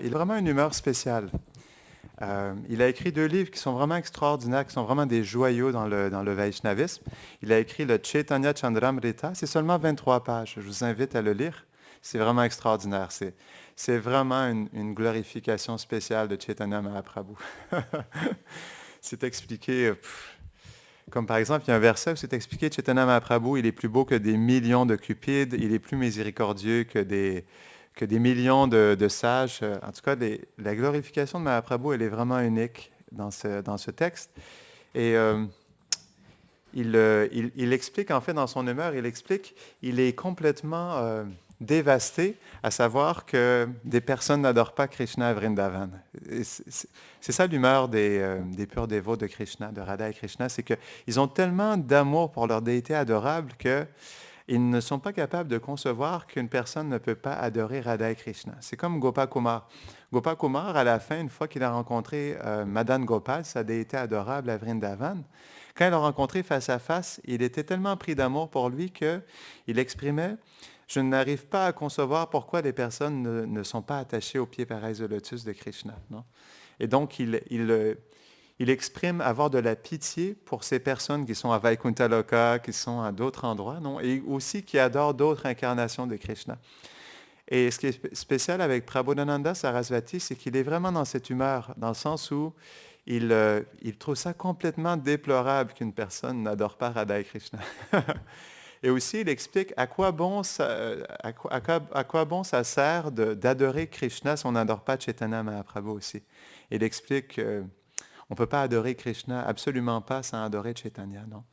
Il a vraiment une humeur spéciale. Il a écrit 2 livres qui sont vraiment extraordinaires, qui sont vraiment des joyaux dans le Vaishnavisme. Il a écrit le Chaitanya Chandramrita. C'est seulement 23 pages. Je vous invite à le lire. C'est vraiment extraordinaire. C'est vraiment une glorification spéciale de Chaitanya Mahaprabhu. C'est expliqué, comme par exemple, il y a un verset où c'est expliqué, Chaitanya Mahaprabhu, il est plus beau que des millions de cupides, il est plus miséricordieux que des millions de sages. En tout cas, la glorification de Mahaprabhu, elle est vraiment unique dans ce texte. Et il explique, en fait, dans son humeur, il est complètement dévasté à savoir que des personnes n'adorent pas Krishna à Vrindavan. C'est ça l'humeur des purs dévots de Krishna, de Radha et Krishna, c'est qu'ils ont tellement d'amour pour leur déité adorable que ils ne sont pas capables de concevoir qu'une personne ne peut pas adorer Radha et Krishna. C'est comme Gopakumar. Gopakumar, à la fin, une fois qu'il a rencontré Madan Gopal, sa déité adorable à Vrindavan, quand il l'a rencontré face à face, il était tellement pris d'amour pour lui qu'il exprimait: je n'arrive pas à concevoir pourquoi les personnes ne sont pas attachées aux pieds pareils de lotus de Krishna. Non? Et donc, il exprime avoir de la pitié pour ces personnes qui sont à Vaikuntha Loka, qui sont à d'autres endroits, non? Et aussi qui adorent d'autres incarnations de Krishna. Et ce qui est spécial avec Prabodhananda Sarasvati, c'est qu'il est vraiment dans cette humeur, dans le sens où il trouve ça complètement déplorable qu'une personne n'adore pas Radha et Krishna. Et aussi, il explique à quoi bon ça sert d'adorer Krishna si on n'adore pas Chaitanya Mahaprabhu aussi. Il explique on ne peut pas adorer Krishna, absolument pas, sans adorer Chaitanya, non?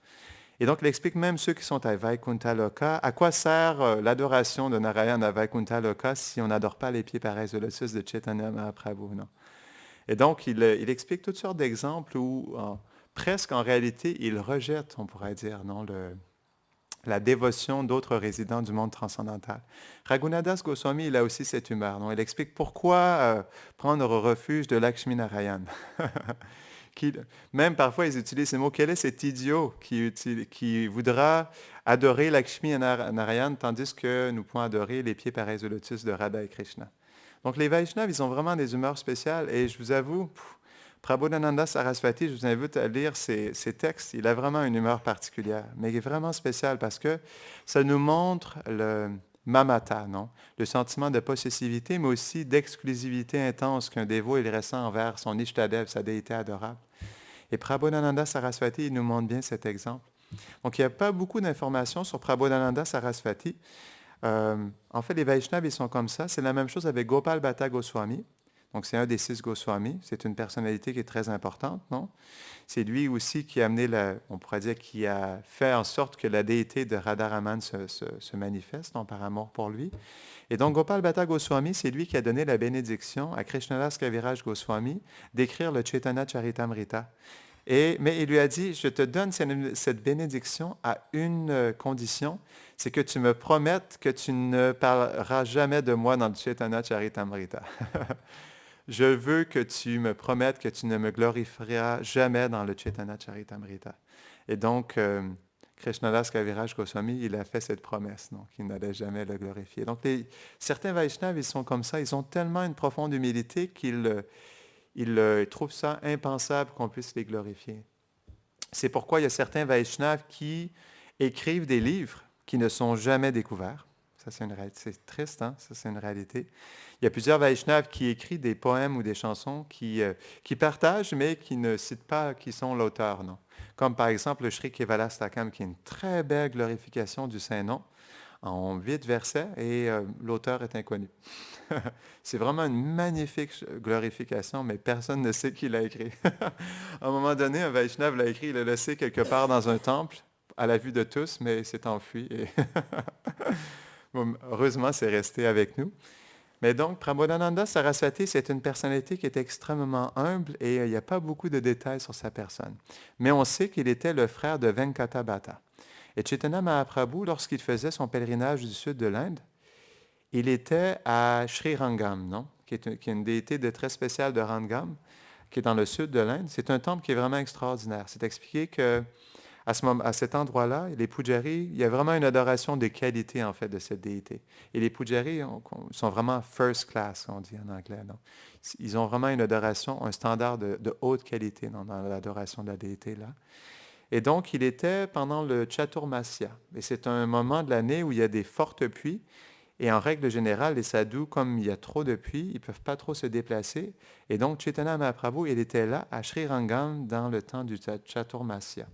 Et donc, il explique même ceux qui sont à Vaikuntha Loka, à quoi sert l'adoration de Narayana à Vaikuntha Loka si on n'adore pas les pieds pareils de lotus de Chaitanya Mahaprabhu, non? Et donc, il explique toutes sortes d'exemples où, presque en réalité, il rejette, on pourrait dire, non, la dévotion d'autres résidents du monde transcendantal. Raghunadas Goswami, il a aussi cette humeur, non? Il explique pourquoi prendre refuge de Lakshmi Narayan. Qui, même parfois, ils utilisent ces mots. Quel est cet idiot qui voudra adorer Lakshmi Narayan tandis que nous pouvons adorer les pieds pareils au lotus de Radha et Krishna? Donc, les Vaishnavas, ils ont vraiment des humeurs spéciales. Et je vous avoue, Prabodhananda Sarasvati, je vous invite à lire ses textes. Il a vraiment une humeur particulière, mais il est vraiment spécial parce que ça nous montre le mamata, non? Le sentiment de possessivité, mais aussi d'exclusivité intense qu'un dévot il ressent envers son Ishtadev, sa déité adorable. Et Prabodhananda Sarasvati, il nous montre bien cet exemple. Donc, il n'y a pas beaucoup d'informations sur Prabodhananda Sarasvati. En fait, les Vaishnavas, ils sont comme ça. C'est la même chose avec Gopal Bhatta Goswami. Donc, c'est un des 6 Goswamis. C'est une personnalité qui est très importante, non? C'est lui aussi qui a amené, on pourrait dire, qui a fait en sorte que la déité de Radharaman se manifeste, non, par amour pour lui. Et donc, Gopal Bhatta Goswami, c'est lui qui a donné la bénédiction à Krishnadas Kaviraj Goswami d'écrire le Chaitanya Charitamrita. Mais il lui a dit, je te donne cette bénédiction à une condition, c'est que tu me promettes que tu ne parleras jamais de moi dans le Chaitanya Charitamrita. Je veux que tu me promettes que tu ne me glorifieras jamais dans le Chaitanya Charitamrita. Et donc, Krishnadas Kaviraj Goswami, il a fait cette promesse, donc il n'allait jamais le glorifier. Donc, certains Vaishnavas, ils sont comme ça, ils ont tellement une profonde humilité qu'ils trouvent ça impensable qu'on puisse les glorifier. C'est pourquoi il y a certains Vaishnavas qui écrivent des livres qui ne sont jamais découverts. Ça, c'est triste, hein? Ça, c'est une réalité. Il y a plusieurs Vaishnavas qui écrivent des poèmes ou des chansons qui partagent, mais qui ne citent pas qui sont l'auteur, non. Comme par exemple le Sri Kevalastakam, qui est une très belle glorification du Saint-Nom, en 8 versets, et l'auteur est inconnu. C'est vraiment une magnifique glorification, mais personne ne sait qui l'a écrit. À un moment donné, un Vaishnav l'a écrit, il l'a laissé quelque part dans un temple, à la vue de tous, mais il s'est enfui. Et bon, heureusement, c'est resté avec nous. Mais donc, Prabodhananda Saraswati, c'est une personnalité qui est extrêmement humble et il n'y a pas beaucoup de détails sur sa personne. Mais on sait qu'il était le frère de Venkata Bhatta. Et Chaitanya Mahaprabhu, lorsqu'il faisait son pèlerinage du sud de l'Inde, il était à Sri Rangam, non? Qui est une déité de très spéciale de Rangam, qui est dans le sud de l'Inde. C'est un temple qui est vraiment extraordinaire. C'est expliqué que à cet endroit-là, les pujaris, il y a vraiment une adoration des qualités, en fait, de cette déité. Et les pujaris sont vraiment first class, on dit en anglais. Donc, ils ont vraiment une adoration, un standard de haute qualité dans l'adoration de la déité, là. Et donc, il était pendant le Chaturmasya. Et c'est un moment de l'année où il y a des fortes pluies. Et en règle générale, les sadhus, comme il y a trop de pluie, ils ne peuvent pas trop se déplacer. Et donc, Chaitanya Mahaprabhu, il était là à Sri Rangam dans le temps du Chaturmasya.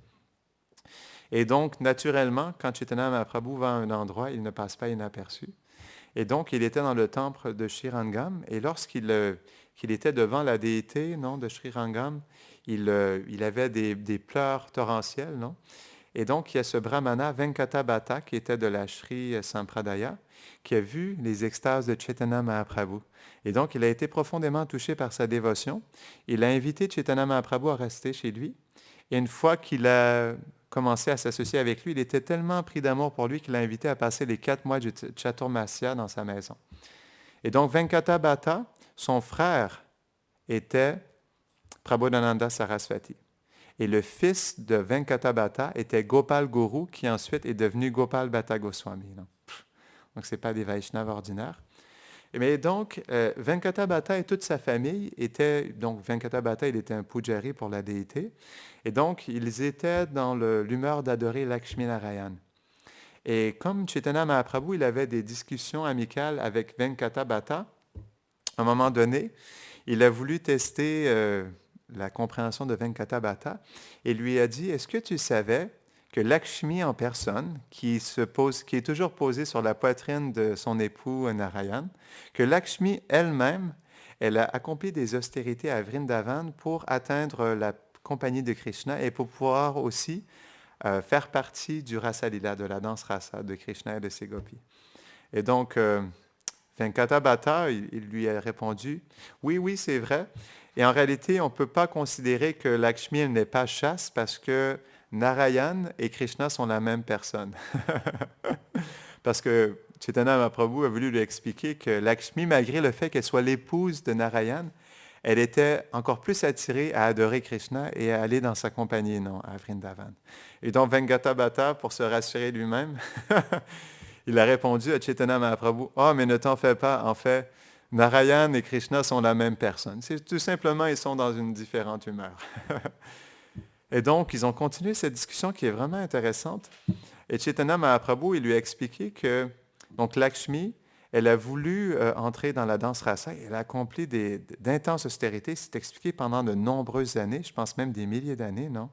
Et donc, naturellement, quand Chaitanya Mahaprabhu va à un endroit, il ne passe pas inaperçu. Et donc, il était dans le temple de Sri Rangam. Et qu'il était devant la déité, non, de Sri Rangam, il avait des pleurs torrentiels, non? Et donc, il y a ce brahmana, Venkata Bhatta, qui était de la Sri Sampradaya, qui a vu les extases de Chaitanya Mahaprabhu. Et donc, il a été profondément touché par sa dévotion. Il a invité Chaitanya Mahaprabhu à rester chez lui. Et une fois qu'il a commencé à s'associer avec lui, il était tellement pris d'amour pour lui qu'il l'a invité à passer les 4 mois du Chaturmasya dans sa maison. Et donc, Venkata Bhatta, son frère, était Prabodhananda Saraswati. Et le fils de Venkata Bhatta était Gopal Guru, qui ensuite est devenu Gopal Bhatta Goswami. Donc, ce n'est pas des Vaishnavas ordinaires. Mais donc, Venkata Bhatta et toute sa famille étaient... Donc, Venkata Bhatta, il était un pujari pour la déité. Et donc, ils étaient dans l'humeur d'adorer Lakshmi Narayan. Et comme Chaitanya Mahaprabhu, il avait des discussions amicales avec Venkata Bhatta, à un moment donné, il a voulu tester la compréhension de Venkata Bhatta et lui a dit, est-ce que tu savais que Lakshmi en personne, qui est toujours posée sur la poitrine de son époux Narayan, que Lakshmi elle-même, elle a accompli des austérités à Vrindavan pour atteindre la compagnie de Krishna et pour pouvoir aussi faire partie du Rasa Lila, de la danse rasa de Krishna et de ses gopis. Et donc, Venkata Bhatta, il lui a répondu, oui, oui, c'est vrai. Et en réalité, on ne peut pas considérer que Lakshmi, elle n'est pas chaste parce que Narayan et Krishna sont la même personne. Parce que Chaitanya Mahaprabhu a voulu lui expliquer que Lakshmi, malgré le fait qu'elle soit l'épouse de Narayan, elle était encore plus attirée à adorer Krishna et à aller dans sa compagnie, non, à Vrindavan. Et donc Venkata Bhatta, pour se rassurer lui-même, il a répondu à Chaitanya Mahaprabhu, « Oh, mais ne t'en fais pas, en fait, Narayan et Krishna sont la même personne. C'est tout simplement, ils sont dans une différente humeur. » Et donc, ils ont continué cette discussion qui est vraiment intéressante. Et Chaitanya Mahaprabhu, il lui a expliqué que, donc Lakshmi, elle a voulu entrer dans la danse rasa et elle a accompli d'intenses austérités. C'est expliqué pendant de nombreuses années, je pense même des milliers d'années, non?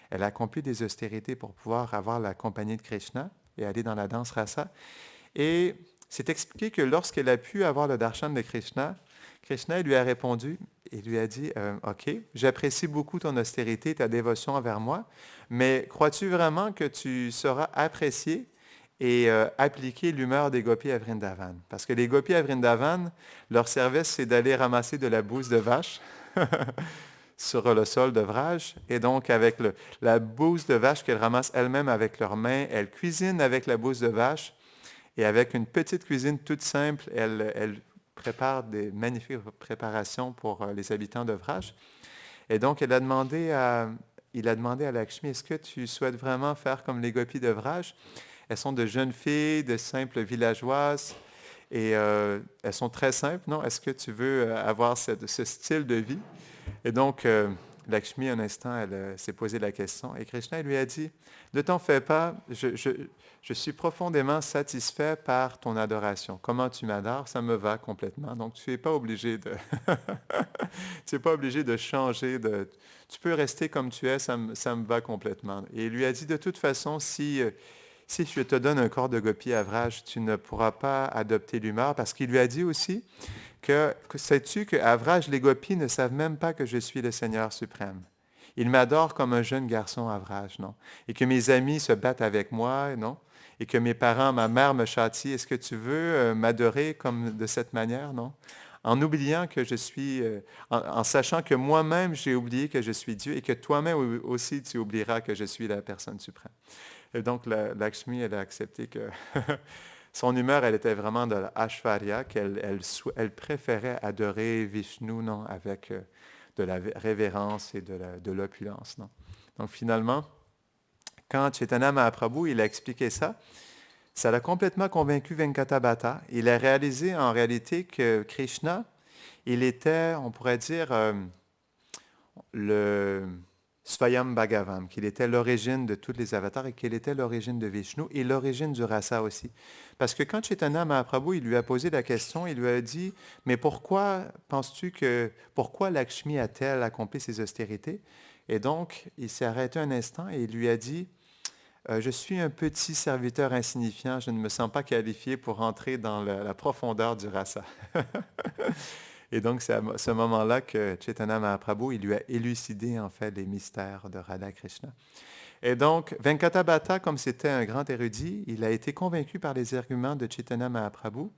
Elle a accompli des austérités pour pouvoir avoir la compagnie de Krishna et aller dans la danse rasa. Et c'est expliqué que lorsqu'elle a pu avoir le darshan de Krishna, Krishna lui a répondu et lui a dit OK, j'apprécie beaucoup ton austérité, ta dévotion envers moi, mais crois-tu vraiment que tu sauras apprécier et appliquer l'humeur des gopis à Vrindavan? Parce que les gopis à Vrindavan, leur service, c'est d'aller ramasser de la bouse de vache sur le sol de Vraj. Et donc, avec la bouse de vache qu'elles ramassent elles-mêmes avec leurs mains, elles cuisinent avec la bouse de vache. Et avec une petite cuisine toute simple, elles préparent des magnifiques préparations pour les habitants de Vraj. Et donc, il a demandé à Lakshmi, est-ce que tu souhaites vraiment faire comme les gopis de Vraj? Elles sont de jeunes filles, de simples villageoises, et elles sont très simples, non? Est-ce que tu veux avoir ce style de vie? Et donc, Lakshmi, un instant, elle s'est posé la question. Et Krishna lui a dit, ne t'en fais pas, je suis profondément satisfait par ton adoration. Comment tu m'adores, ça me va complètement. Donc, tu n'es pas obligé de, tu n'es pas obligé de changer. Tu peux rester comme tu es, ça me va complètement. Et il lui a dit, de toute façon, si je te donne un corps de gopi à Vraj, tu ne pourras pas adopter l'humeur, parce qu'il lui a dit aussi que sais-tu qu'à Vraj, les gopis ne savent même pas que je suis le Seigneur suprême. Ils m'adorent comme un jeune garçon à Vraj, non? Et que mes amis se battent avec moi, non? Et que mes parents, ma mère me châtie. Est-ce que tu veux m'adorer comme de cette manière, non? En oubliant que je suis, en sachant que moi-même j'ai oublié que je suis Dieu et que toi-même aussi tu oublieras que je suis la personne suprême. Et donc Lakshmi, elle a accepté que son humeur, elle était vraiment de l'ashvarya, elle préférait adorer Vishnu, non, avec de la révérence et de l'opulence, non. Donc finalement, quand Chaitanya Mahaprabhu il a expliqué ça, ça l'a complètement convaincu Venkatabhata. Il a réalisé en réalité que Krishna, il était, on pourrait dire, le Svayam Bhagavam, qu'il était l'origine de tous les avatars et qu'il était l'origine de Vishnu et l'origine du rasa aussi. Parce que quand Chaitanya Mahaprabhu il lui a posé la question, il lui a dit, mais pourquoi penses-tu que, pourquoi Lakshmi a-t-elle accompli ses austérités? Et donc, il s'est arrêté un instant et il lui a dit, je suis un petit serviteur insignifiant, je ne me sens pas qualifié pour entrer dans la profondeur du rasa. Et donc, c'est à ce moment-là que Chaitanya Mahaprabhu, il lui a élucidé en fait les mystères de Radha Krishna. Et donc, Venkatabhata, comme c'était un grand érudit, il a été convaincu par les arguments de Chaitanya Mahaprabhu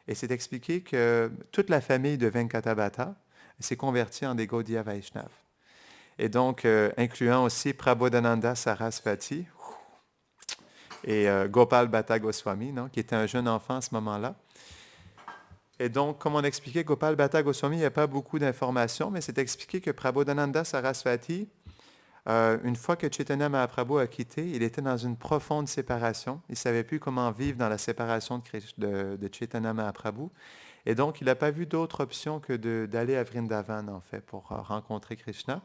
et s'est expliqué que toute la famille de Venkatabhata s'est convertie en des Gaudiya Vaishnav. Et donc, incluant aussi Prabodhananda Sarasvati et Gopal Bhatta Goswami, non, qui était un jeune enfant à ce moment-là. Et donc, comme on expliquait, Gopal Bhatta Goswami, il n'y a pas beaucoup d'informations, mais c'est expliqué que Prabodhananda Sarasvati, une fois que Chaitanya Mahaprabhu a quitté, il était dans une profonde séparation. Il ne savait plus comment vivre dans la séparation de Chaitanya Mahaprabhu. Et donc, il n'a pas vu d'autre option que d'aller à Vrindavan, en fait, pour rencontrer Krishna.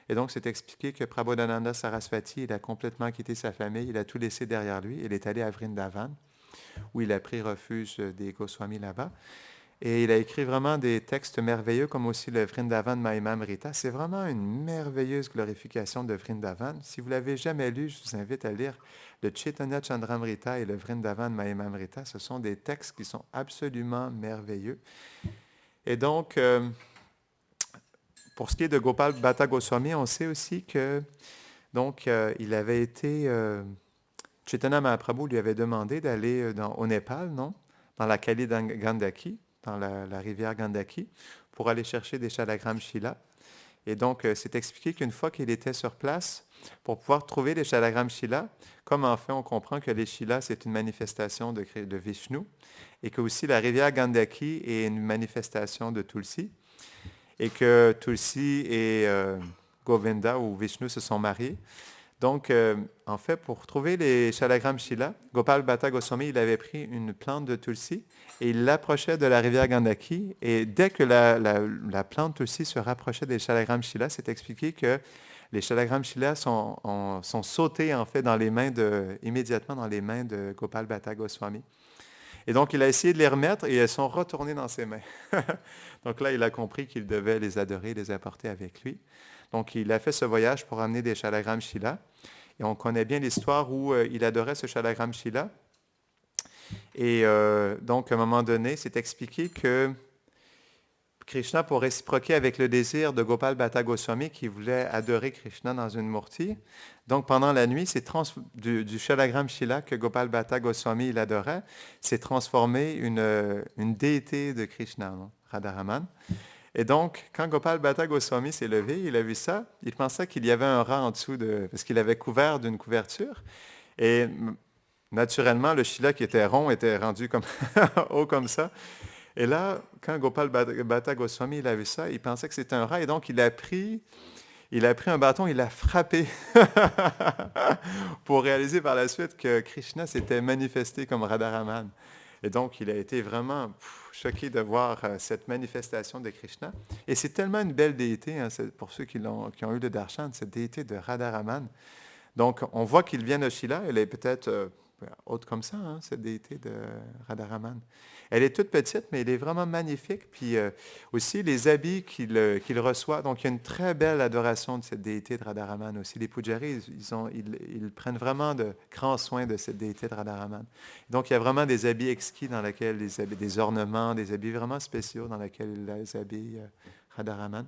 Et donc, c'est expliqué que Prabodhananda Sarasvati, il a complètement quitté sa famille, il a tout laissé derrière lui, il est allé à Vrindavan, où il a pris refuge des Goswamis là-bas. Et il a écrit vraiment des textes merveilleux, comme aussi le Vrindavan Mahimamrita. C'est vraiment une merveilleuse glorification de Vrindavan. Si vous ne l'avez jamais lu, je vous invite à lire le Chaitanya Chandramrita et le Vrindavan Mahimamrita. Ce sont des textes qui sont absolument merveilleux. Et donc, pour ce qui est de Gopal Bhatta Goswami, on sait aussi que donc, il avait été... Chaitanya Mahaprabhu lui avait demandé d'aller au Népal, non? Dans la Kali Gandaki, dans la rivière Gandaki, pour aller chercher des Shalagram Shila. Et donc, c'est expliqué qu'une fois qu'il était sur place, pour pouvoir trouver les Shalagram Shila, comme en fait on comprend que les Shila, c'est une manifestation de Vishnu, et que aussi la rivière Gandaki est une manifestation de Tulsi, et que Tulsi et Govinda ou Vishnu se sont mariés. Donc, en fait, pour trouver les Shalagram Shila, Gopal Bhatta Goswami, il avait pris une plante de Tulsi et il l'approchait de la rivière Gandaki. Et dès que la plante Tulsi se rapprochait des Shalagram Shila, c'est expliqué que les Shalagram Shila sont sautés, en fait, immédiatement dans les mains de Gopal Bhatta Goswami. Et donc, il a essayé de les remettre et elles sont retournées dans ses mains. Donc là, il a compris qu'il devait les adorer, les apporter avec lui. Donc, il a fait ce voyage pour amener des Shalagram Shila. Et on connaît bien l'histoire où il adorait ce Shalagram Shila. Et donc, à un moment donné, c'est expliqué que Krishna, pour réciproquer avec le désir de Gopal Bhatta Goswami qui voulait adorer Krishna dans une murti, donc pendant la nuit, du Shalagram Shila que Gopal Bhatta Goswami il adorait, s'est transformé une déité de Krishna, non? Radharaman. Et donc, quand Gopal Bhatta Goswami s'est levé, il a vu ça, il pensait qu'il y avait un rat en dessous, parce qu'il avait couvert d'une couverture. Et naturellement, le Shila qui était rond était rendu comme haut comme ça. Et là, quand Gopal Bhatta Goswami il a vu ça, il pensait que c'était un rat. Et donc, il a pris un bâton, il a frappé pour réaliser par la suite que Krishna s'était manifesté comme Radharaman. Et donc, il a été vraiment choqué de voir cette manifestation de Krishna. Et c'est tellement une belle déité, hein, pour ceux qui ont eu le darshan, cette déité de Radharaman. Donc, on voit qu'il vient de Shila. Elle est peut-être haute comme ça, hein, cette déité de Radharaman. Elle est toute petite, mais elle est vraiment magnifique. Puis aussi, les habits qu'il reçoit. Donc, il y a une très belle adoration de cette déité de Radharaman aussi. Les pujaris, ils prennent vraiment de grands soins de cette déité de Radharaman. Donc, il y a vraiment des habits exquis dans lesquels des ornements, des habits vraiment spéciaux dans lesquels ils habillent Radharaman.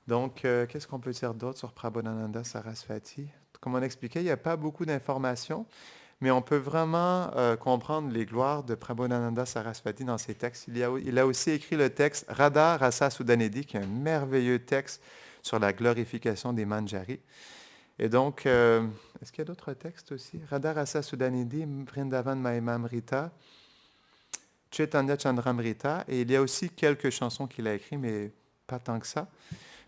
Donc, qu'est-ce qu'on peut dire d'autre sur Prabodhananda Sarasvati? Comme on expliquait, il n'y a pas beaucoup d'informations, mais on peut vraiment comprendre les gloires de Prabodhananda Sarasvati dans ses textes. Il a aussi écrit le texte Radha Rasa Sudanidhi, qui est un merveilleux texte sur la glorification des manjaris. Et donc, est-ce qu'il y a d'autres textes aussi? Radha Rasa Sudanidhi, Vrindavan Mahimamrita, Chaitanya Chandramrita, et il y a aussi quelques chansons qu'il a écrites, mais pas tant que ça.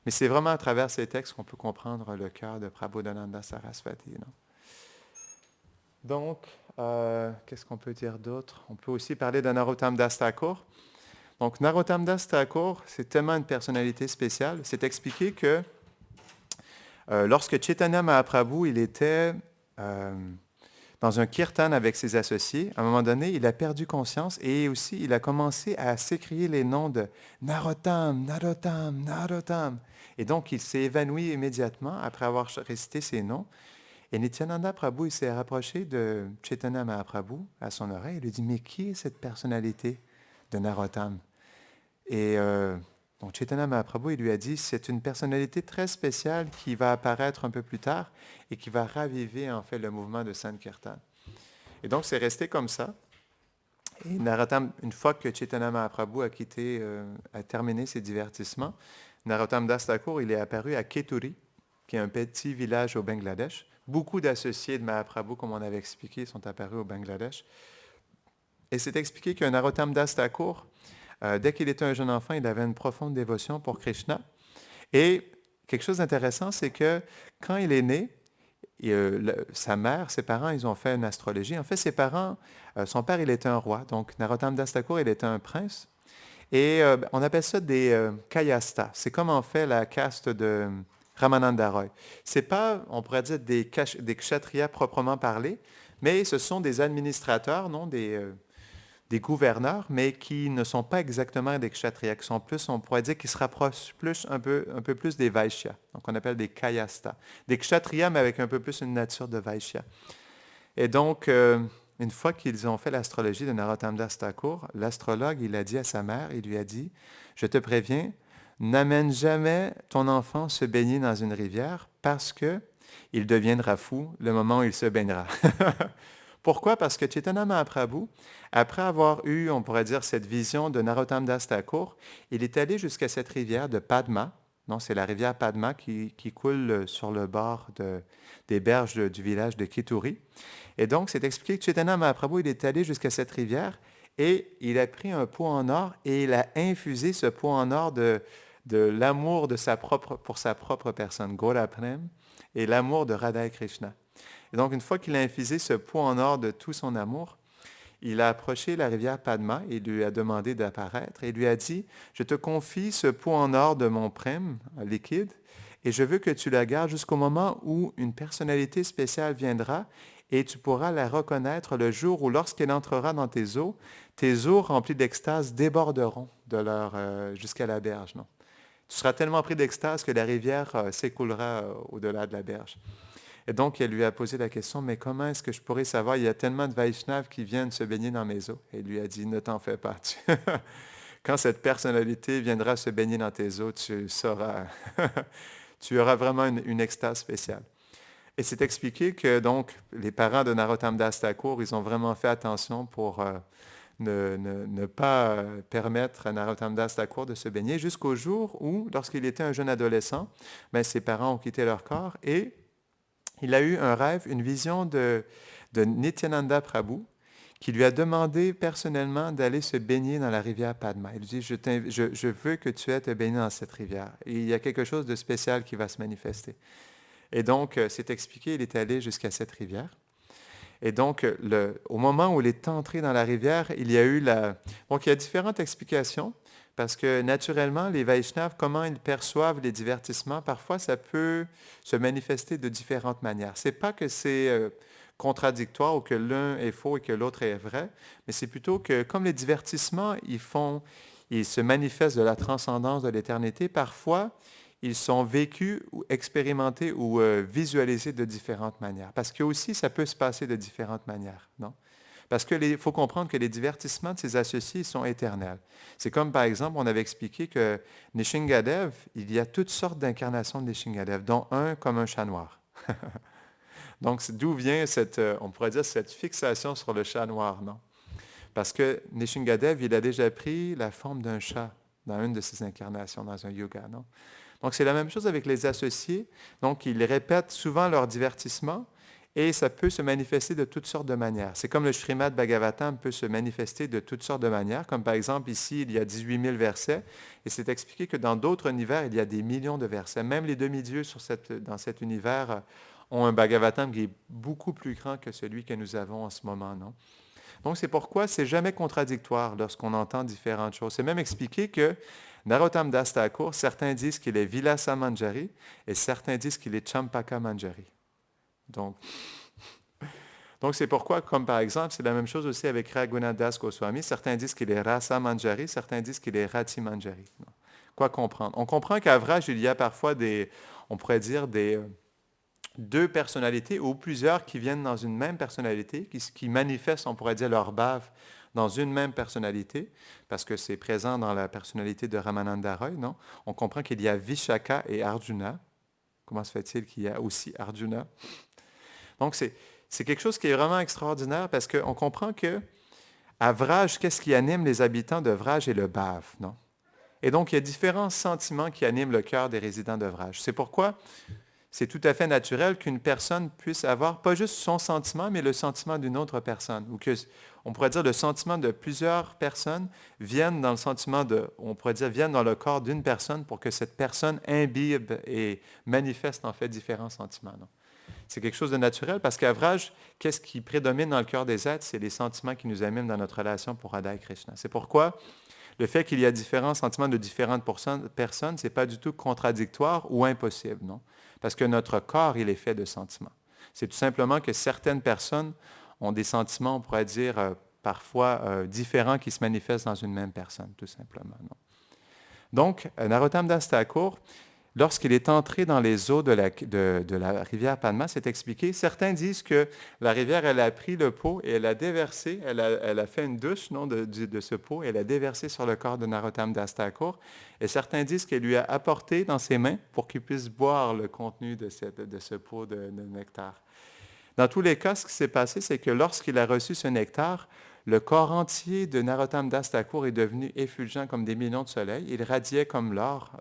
Mais c'est vraiment à travers ces textes qu'on peut comprendre le cœur de Prabodhananda Saraswati. Non? Donc, qu'est-ce qu'on peut dire d'autre? On peut aussi parler de Narottam Das Thakur. Donc, Narottam Das Thakur, c'est tellement une personnalité spéciale. C'est expliqué que lorsque Chaitanya Mahaprabhu, il était dans un kirtan avec ses associés, à un moment donné, il a perdu conscience et aussi il a commencé à s'écrier les noms de Narottam, Narottam, Narottam. Et donc, il s'est évanoui immédiatement après avoir récité ces noms. Et Nityananda Prabhu, il s'est rapproché de Chaitanya Mahaprabhu à son oreille. Il lui dit, mais qui est cette personnalité de Narottam? Et donc Chaitanya Mahaprabhu, il lui a dit, c'est une personnalité très spéciale qui va apparaître un peu plus tard et qui va raviver en fait le mouvement de Sankirtan. Et donc c'est resté comme ça. Et Narottam, une fois que Chaitanya Mahaprabhu a terminé ses divertissements, Narottam Das Thakur, il est apparu à Keturi, qui est un petit village au Bangladesh. Beaucoup d'associés de Mahaprabhu, comme on avait expliqué, sont apparus au Bangladesh. Et c'est expliqué qu'un Narottam Das Thakur, dès qu'il était un jeune enfant, il avait une profonde dévotion pour Krishna. Et quelque chose d'intéressant, c'est que quand il est né, sa mère, ses parents, ils ont fait une astrologie. En fait, ses parents, son père, il était un roi. Donc, Narottam Das Thakur, il était un prince. Et on appelle ça des kayastas. C'est comme en fait la caste de Ramananda Roy. C'est pas, on pourrait dire, des kshatriyas proprement parlés, mais ce sont des administrateurs, non, des gouverneurs, mais qui ne sont pas exactement des kshatriyas, qui sont plus, on pourrait dire, qui se rapprochent plus, un peu plus des vaishyas. Donc, on appelle des kayastas. Des kshatriyas, mais avec un peu plus une nature de vaishya. Et donc, une fois qu'ils ont fait l'astrologie de Narottam Das Thakur, l'astrologue, il a dit à sa mère, il lui a dit, je te préviens, n'amène jamais ton enfant se baigner dans une rivière parce que il deviendra fou le moment où il se baignera. Pourquoi? Parce que Chaitanya Mahaprabhu, après avoir eu, on pourrait dire, cette vision de Narottam Das Thakur, il est allé jusqu'à cette rivière de Padma. Non, c'est la rivière Padma qui coule sur le bord des berges du village de Keturi. Et donc, c'est expliqué que Chaitanya Mahaprabhu, il est allé jusqu'à cette rivière et il a pris un pot en or et il a infusé ce pot en or de l'amour pour sa propre personne, Gaura Prem, et l'amour de Radha et Krishna. Et donc, une fois qu'il a infusé ce pot en or de tout son amour, il a approché la rivière Padma et lui a demandé d'apparaître et lui a dit, je te confie ce pot en or de mon prem liquide et je veux que tu la gardes jusqu'au moment où une personnalité spéciale viendra et tu pourras la reconnaître le jour où, lorsqu'elle entrera dans tes eaux remplis d'extase déborderont jusqu'à la berge. Non? Tu seras tellement pris d'extase que la rivière s'écoulera au-delà de la berge. Et donc, elle lui a posé la question, mais comment est-ce que je pourrais savoir? Il y a tellement de Vaishnavas qui viennent se baigner dans mes eaux. Et il lui a dit, ne t'en fais pas. Quand cette personnalité viendra se baigner dans tes eaux, tu sauras, tu auras vraiment une extase spéciale. Et c'est expliqué que donc les parents de Narottam Das Thakur, ils ont vraiment fait attention pour ne pas permettre à Narottam Das Thakur de se baigner jusqu'au jour où, lorsqu'il était un jeune adolescent, ses parents ont quitté leur corps et il a eu un rêve, une vision de Nityananda Prabhu qui lui a demandé personnellement d'aller se baigner dans la rivière Padma. Il lui dit, je veux que tu ailles te baigner dans cette rivière. Et il y a quelque chose de spécial qui va se manifester. Et donc, c'est expliqué, il est allé jusqu'à cette rivière. Et donc, au moment où il est entré dans la rivière, il y a eu Donc, il y a différentes explications, parce que naturellement, les Vaishnavas, comment ils perçoivent les divertissements, parfois, ça peut se manifester de différentes manières. Ce n'est pas que c'est contradictoire ou que l'un est faux et que l'autre est vrai, mais c'est plutôt que, comme les divertissements, ils se manifestent de la transcendance de l'éternité, parfois, ils sont vécus ou expérimentés ou visualisés de différentes manières. Parce que aussi, ça peut se passer de différentes manières, non? Parce qu'il faut comprendre que les divertissements de ses associés sont éternels. C'est comme, par exemple, on avait expliqué que Nishingadev, il y a toutes sortes d'incarnations de Nishingadev, dont un comme un chat noir. Donc, d'où vient on pourrait dire, cette fixation sur le chat noir, non? Parce que Nishingadev, il a déjà pris la forme d'un chat dans une de ses incarnations, dans un yoga, non? Donc, c'est la même chose avec les associés. Donc, ils répètent souvent leur divertissement Et ça peut se manifester de toutes sortes de manières. C'est comme le Srimad Bhagavatam peut se manifester de toutes sortes de manières, comme par exemple ici, il y a 18 000 versets, et c'est expliqué que dans d'autres univers, il y a des millions de versets. Même les demi-dieux dans cet univers ont un Bhagavatam qui est beaucoup plus grand que celui que nous avons en ce moment, non? Donc c'est pourquoi c'est jamais contradictoire lorsqu'on entend différentes choses. C'est même expliqué que Narottam Das Thakur, certains disent qu'il est Vilasa Manjari et certains disent qu'il est Champaka Manjari. Donc, c'est pourquoi, comme par exemple, c'est la même chose aussi avec Raghunath Das Goswami. Certains disent qu'il est Rasa Manjari, certains disent qu'il est Rati Manjari. Quoi comprendre? On comprend qu'à Vraj, il y a parfois on pourrait dire deux personnalités ou plusieurs qui viennent dans une même personnalité, qui manifestent, on pourrait dire, leur bhava dans une même personnalité, parce que c'est présent dans la personnalité de Ramananda Roy, non? On comprend qu'il y a Vishaka et Arjuna. Comment se fait-il qu'il y a aussi Arjuna? Donc, c'est quelque chose qui est vraiment extraordinaire parce qu'on comprend que à Vraj, qu'est-ce qui anime les habitants de Vraj est le bhava, non? Et donc, il y a différents sentiments qui animent le cœur des résidents de Vraj. C'est pourquoi c'est tout à fait naturel qu'une personne puisse avoir pas juste son sentiment, mais le sentiment d'une autre personne. Ou que, on pourrait dire, le sentiment de plusieurs personnes viennent dans le sentiment on pourrait dire, viennent dans le corps d'une personne pour que cette personne imbibe et manifeste en fait différents sentiments. Non? C'est quelque chose de naturel parce qu'à Vraj, qu'est-ce qui prédomine dans le cœur des êtres? C'est les sentiments qui nous animent dans notre relation pour Radha et Krishna. C'est pourquoi le fait qu'il y a différents sentiments de différentes personnes, ce n'est pas du tout contradictoire ou impossible, non? Parce que notre corps, il est fait de sentiments. C'est tout simplement que certaines personnes ont des sentiments, on pourrait dire, parfois différents qui se manifestent dans une même personne, tout simplement. Non? Donc, Narottam Das Thakur, lorsqu'il est entré dans les eaux de la rivière Padma, c'est expliqué, certains disent que la rivière, elle a pris le pot et elle a déversé, elle a fait une douche non, de ce pot et elle a déversé sur le corps de Narottam Das Thakur. Et certains disent qu'elle lui a apporté dans ses mains pour qu'il puisse boire le contenu de ce pot de nectar. Dans tous les cas, ce qui s'est passé, c'est que lorsqu'il a reçu ce nectar, le corps entier de Narottam Das Thakur est devenu effulgent comme des millions de soleils. Il radiait comme l'or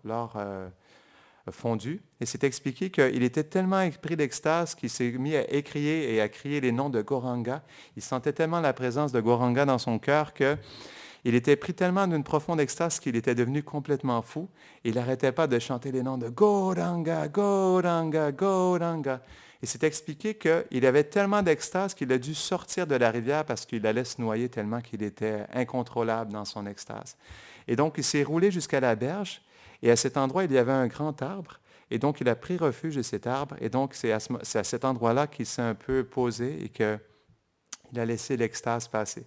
fondu. Et c'est expliqué qu'il était tellement pris d'extase qu'il s'est mis à écrier et à crier les noms de Gauranga. Il sentait tellement la présence de Gauranga dans son cœur qu'il était pris tellement d'une profonde extase qu'il était devenu complètement fou. Il n'arrêtait pas de chanter les noms de Gauranga, Gauranga, Gauranga. Et c'est expliqué qu'il avait tellement d'extase qu'il a dû sortir de la rivière parce qu'il allait se noyer tellement qu'il était incontrôlable dans son extase. Et donc, il s'est roulé jusqu'à la berge. Et à cet endroit, il y avait un grand arbre. Et donc, il a pris refuge de cet arbre. Et donc, c'est à cet endroit-là qu'il s'est un peu posé et qu'il a laissé l'extase passer.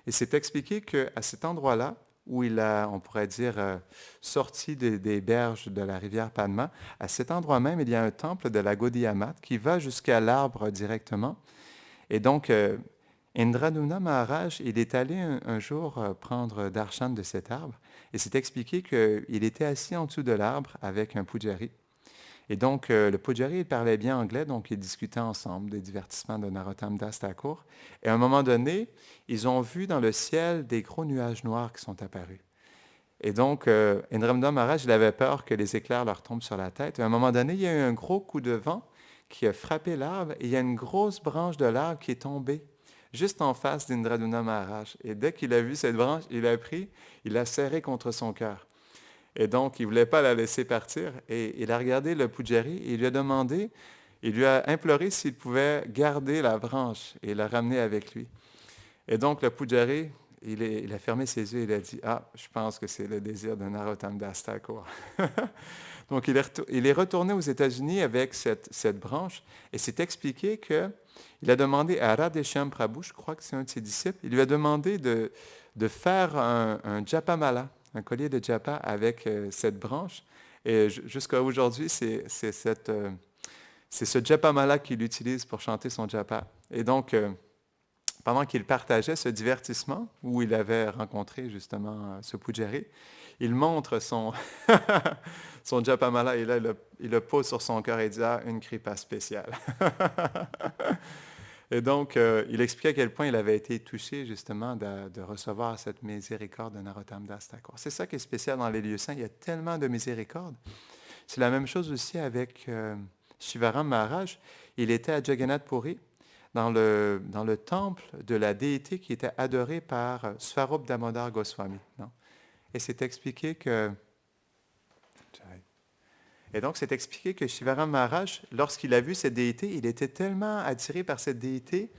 Et c'est expliqué qu'à cet endroit-là, où il a, on pourrait dire, sorti des berges de la rivière Padma, à cet endroit même, il y a un temple de la Gaudiya Mate qui va jusqu'à l'arbre directement. Et donc, Indradumna Maharaj, il est allé un jour prendre darshan de cet arbre et c'est expliqué qu'il était assis en dessous de l'arbre avec un pujari. Et donc, le pujari, il parlait bien anglais, donc ils discutaient ensemble des divertissements de Narottam Das Thakur. Et à un moment donné, ils ont vu dans le ciel des gros nuages noirs qui sont apparus. Et donc, Indradumna Maharaj, il avait peur que les éclairs leur tombent sur la tête. Et à un moment donné, il y a eu un gros coup de vent qui a frappé l'arbre et il y a une grosse branche de l'arbre qui est tombée juste en face d'Indradumna Maharaj. Et dès qu'il a vu cette branche, il l'a serrée contre son cœur. Et donc, il ne voulait pas la laisser partir. Et il a regardé le pujari et il lui a imploré s'il pouvait garder la branche et la ramener avec lui. Et donc, le pujari, il a fermé ses yeux et il a dit « Ah, je pense que c'est le désir de Narottam Das Thakur. » Donc, il est retourné aux États-Unis avec cette branche et c'est expliqué qu'il a demandé à Radheshyam Prabhu, je crois que c'est un de ses disciples, il lui a demandé de faire un japamala, un collier de japa avec cette branche. Et jusqu'à aujourd'hui, c'est ce japamala qu'il utilise pour chanter son japa. Et donc, pendant qu'il partageait ce divertissement où il avait rencontré justement ce pujari, il montre son japamala et là, il le pose sur son cœur et dit « Ah, une kripa spéciale. » Et donc, il expliquait à quel point il avait été touché justement de recevoir cette miséricorde de Narottam Das Thakur. C'est ça qui est spécial dans les lieux saints, il y a tellement de miséricorde. C'est la même chose aussi avec Shivaram Maharaj, il était à Jagannath Puri, dans le temple de la déité qui était adorée par Swarup Damodar Goswami. Non? Et c'est expliqué que... Et donc, c'est expliqué que Shivaram Maharaj, lorsqu'il a vu cette déité, il était tellement attiré par cette déité.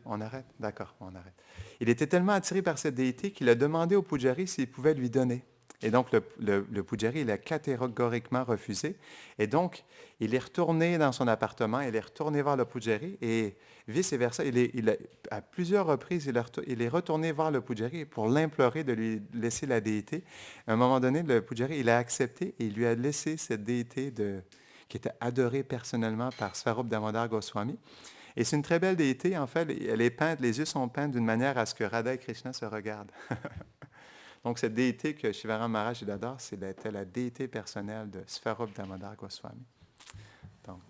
On arrête? D'accord, on arrête. Il était tellement attiré par cette déité qu'il a demandé au Pujari s'il pouvait lui donner. Et donc, le Pujari, il a catégoriquement refusé. Et donc, il est retourné dans son appartement, il est retourné voir le Pujari et vice-versa. À plusieurs reprises, il est retourné voir le Pujari pour l'implorer de lui laisser la déité. À un moment donné, le Pujari, il a accepté et il lui a laissé cette déité qui était adorée personnellement par Swarup Damodar Goswami. Et c'est une très belle déité, en fait, elle est peinte, les yeux sont peints d'une manière à ce que Radha et Krishna se regardent. Donc, cette déité que Shivaram Maharaj adore, c'était la déité personnelle de Swarup Damodar Goswami. Donc,